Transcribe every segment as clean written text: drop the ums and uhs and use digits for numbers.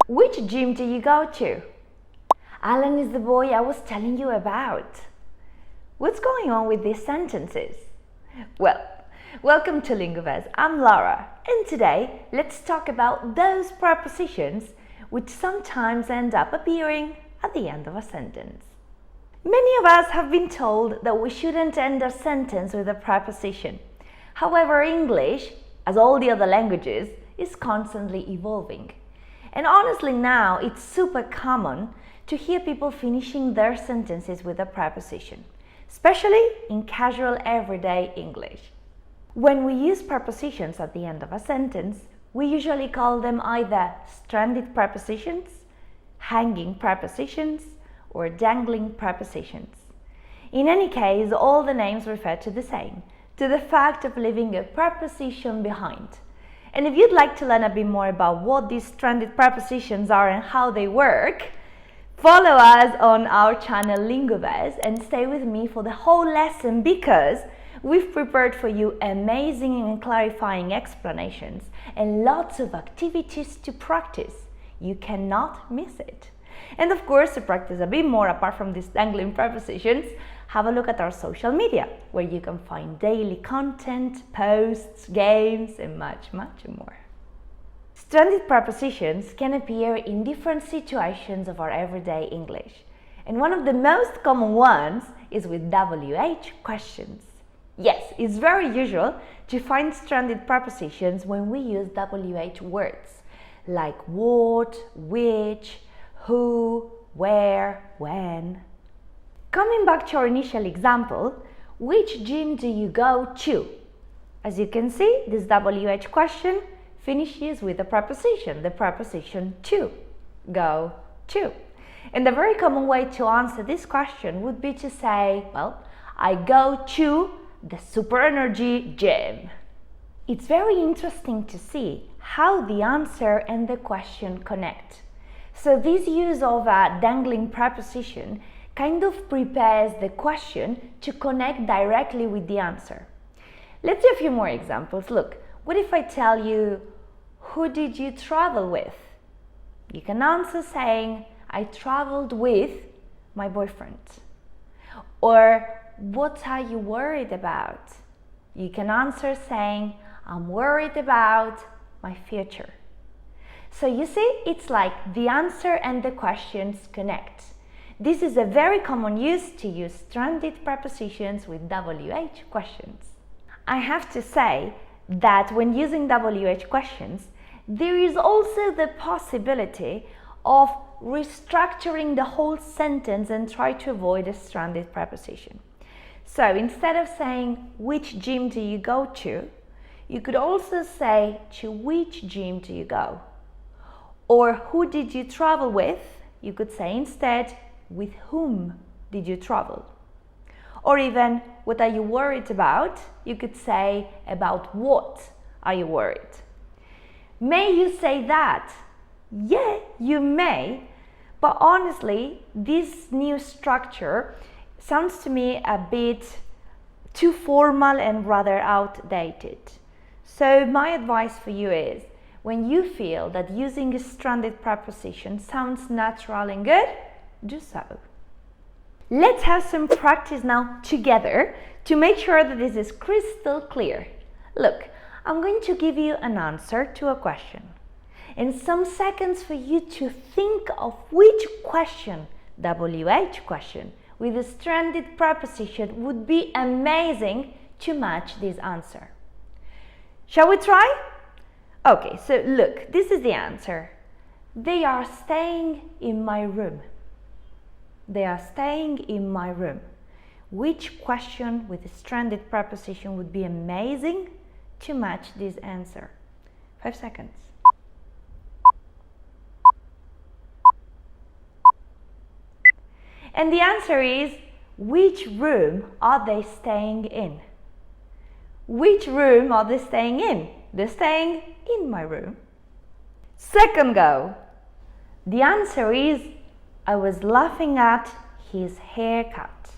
Which gym do you go to? Alan is the boy I was telling you about. What's going on with these sentences? Well, welcome to Lingoverse. I'm Laura, and today let's talk about those prepositions which sometimes end up appearing at the end of a sentence. Many of us have been told that we shouldn't end a sentence with a preposition. However, English, as all the other languages, is constantly evolving. And honestly now, it's super common to hear people finishing their sentences with a preposition, especially in casual everyday English. When we use prepositions at the end of a sentence, we usually call them either stranded prepositions, hanging prepositions, or dangling prepositions. In any case, all the names refer to the same, to the fact of leaving a preposition behind. And if you'd like to learn a bit more about what these stranded prepositions are and how they work, follow us on our channel Lingoverse and stay with me for the whole lesson because we've prepared for you amazing and clarifying explanations and lots of activities to practice. You cannot miss it. And of course, to practice a bit more apart from these dangling prepositions, have a look at our social media, where you can find daily content, posts, games, and much, much more. Stranded prepositions can appear in different situations of our everyday English. And one of the most common ones is with WH questions. Yes, it's very usual to find stranded prepositions when we use WH words, like what, which, who, where, when. Coming back to our initial example, which gym do you go to? As you can see, this WH question finishes with a preposition, the preposition to, go to. And the very common way to answer this question would be to say, well, I go to the super energy gym. It's very interesting to see how the answer and the question connect. So this use of a dangling preposition kind of prepares the question to connect directly with the answer. Let's do a few more examples. Look, what if I tell you, who did you travel with? You can answer saying, I traveled with my boyfriend. Or, what are you worried about? You can answer saying, I'm worried about my future. So you see, it's like the answer and the questions connect. This is a very common use to use stranded prepositions with WH questions. I have to say that when using WH questions, there is also the possibility of restructuring the whole sentence and try to avoid a stranded preposition. So instead of saying, which gym do you go to? You could also say, to which gym do you go? Or who did you travel with? You could say instead, with whom did you travel? Or even, what are you worried about? You could say, about what are you worried? May you say that? Yeah, you may, but honestly, this new structure sounds to me a bit too formal and rather outdated. So my advice for you is, when you feel that using a stranded preposition sounds natural and good, do so. Let's have some practice now together to make sure that this is crystal clear. Look, I'm going to give you an answer to a question and some seconds for you to think of which question, WH question, with a stranded preposition would be amazing to match this answer. Shall we try? Okay, so look, this is the answer. They are staying in my room. They are staying in my room. Which question with a stranded preposition would be amazing to match this answer? 5 seconds. And the answer is, which room are they staying in? Which room are they staying in? They're staying in my room. Second go. The answer is, I was laughing at his haircut.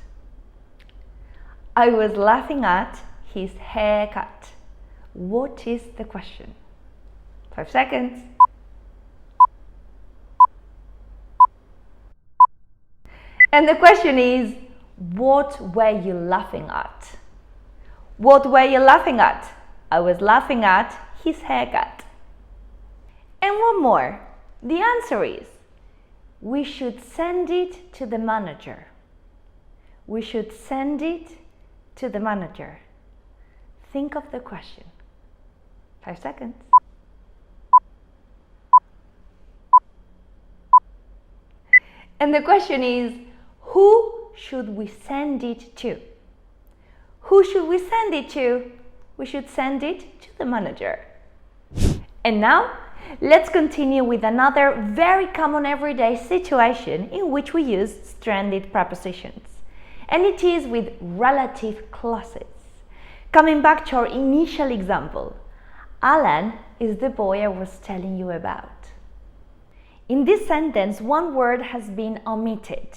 I was laughing at his haircut. What is the question? 5 seconds. And the question is, what were you laughing at? What were you laughing at? I was laughing at his haircut. And one more. The answer is, we should send it to the manager. We should send it to the manager. Think of the question. 5 seconds. And the question is, who should we send it to? Who should we send it to? We should send it to the manager. And now, let's continue with another very common everyday situation in which we use stranded prepositions. And it is with relative clauses. Coming back to our initial example, Alan is the boy I was telling you about. In this sentence, one word has been omitted.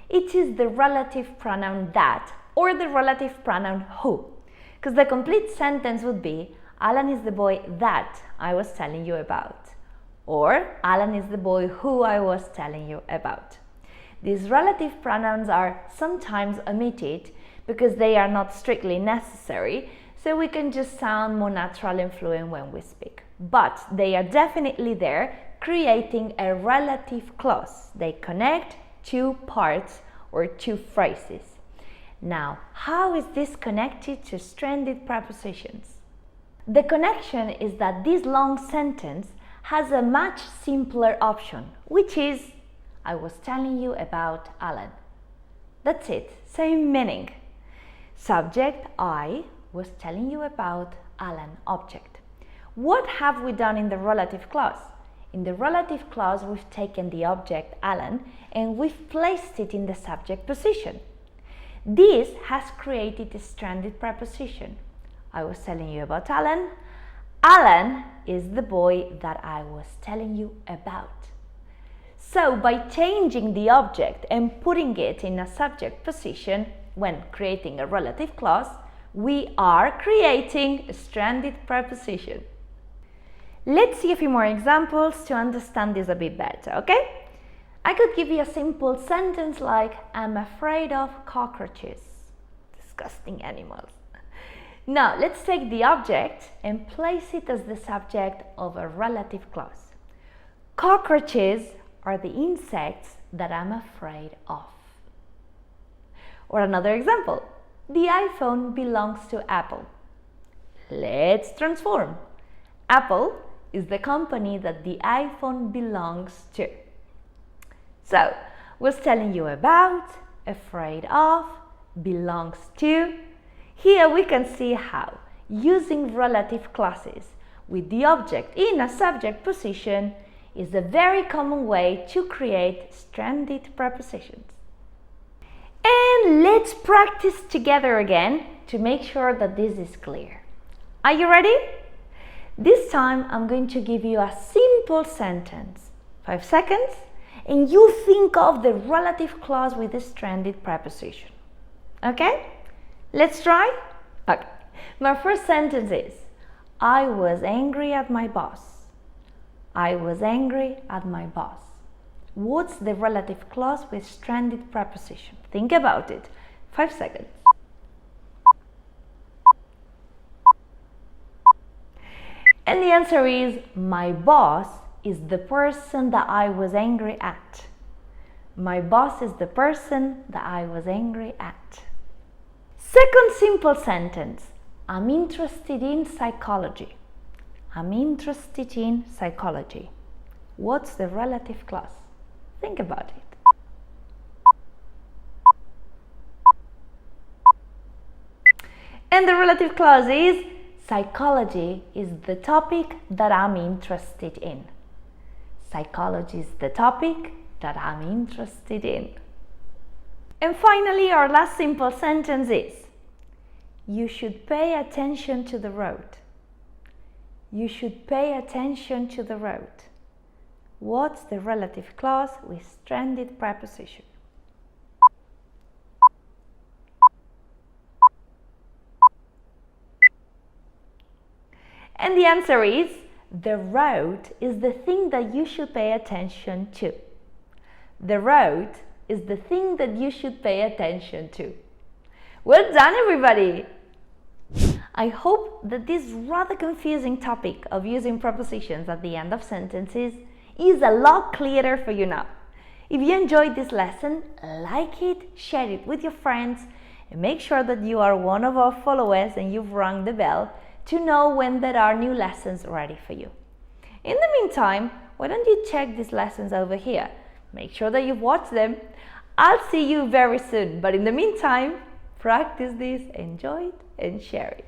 It is the relative pronoun that or the relative pronoun who. Because the complete sentence would be, Alan is the boy that I was telling you about. Or, Alan is the boy who I was telling you about. These relative pronouns are sometimes omitted because they are not strictly necessary, so we can just sound more natural and fluent when we speak. But they are definitely there, creating a relative clause. They connect two parts or two phrases. Now, how is this connected to stranded prepositions? The connection is that this long sentence has a much simpler option, which is, I was telling you about Alan. That's it, same meaning. Subject, I was telling you about Alan. Object. What have we done in the relative clause? In the relative clause, we've taken the object Alan and we've placed it in the subject position. This has created a stranded preposition. I was telling you about Alan. Alan is the boy that I was telling you about. So, by changing the object and putting it in a subject position when creating a relative clause, we are creating a stranded preposition. Let's see a few more examples to understand this a bit better, okay? I could give you a simple sentence like, I'm afraid of cockroaches. Disgusting animals. Now, let's take the object and place it as the subject of a relative clause. Cockroaches are the insects that I'm afraid of. Or another example, the iPhone belongs to Apple. Let's transform. Apple is the company that the iPhone belongs to. So, was telling you about, afraid of, belongs to. Here we can see how using relative clauses with the object in a subject position is a very common way to create stranded prepositions. And let's practice together again to make sure that this is clear. Are you ready? This time I'm going to give you a simple sentence. 5 seconds, and you think of the relative clause with the stranded preposition. Okay? Let's try? Okay. My first sentence is, I was angry at my boss. I was angry at my boss. What's the relative clause with stranded preposition? Think about it. 5 seconds. And the answer is, my boss is the person that I was angry at. My boss is the person that I was angry at. Second simple sentence, I'm interested in psychology. I'm interested in psychology. What's the relative clause? Think about it. And the relative clause is, psychology is the topic that I'm interested in. Psychology is the topic that I'm interested in. And finally, our last simple sentence is, you should pay attention to the road. You should pay attention to the road. What's the relative clause with stranded preposition? And the answer is, the road is the thing that you should pay attention to. The road is the thing that you should pay attention to. Well done, everybody! I hope that this rather confusing topic of using prepositions at the end of sentences is a lot clearer for you now. If you enjoyed this lesson, like it, share it with your friends, and make sure that you are one of our followers and you've rung the bell to know when there are new lessons ready for you. In the meantime, why don't you check these lessons over here? Make sure that you've watched them. I'll see you very soon, but in the meantime, practice this, enjoy it, and share it.